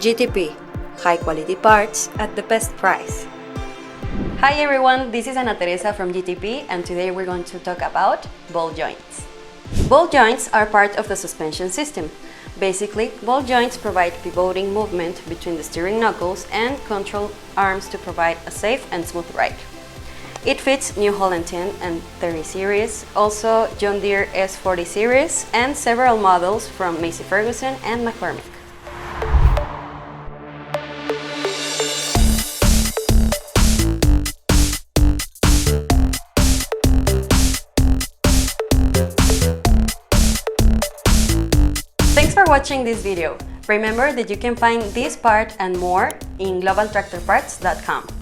GTP, high quality parts at the best price. Hi everyone, this is Ana Teresa from GTP and today we're going to talk about ball joints. Ball joints are part of the suspension system. Basically, ball joints provide pivoting movement between the steering knuckles and control arms to provide a safe and smooth ride. It fits New Holland 10 and 30 series, also John Deere S40 series, and several models from Massey Ferguson and McCormick. Thanks for watching this video. Remember that you can find this part and more in globaltractorparts.com.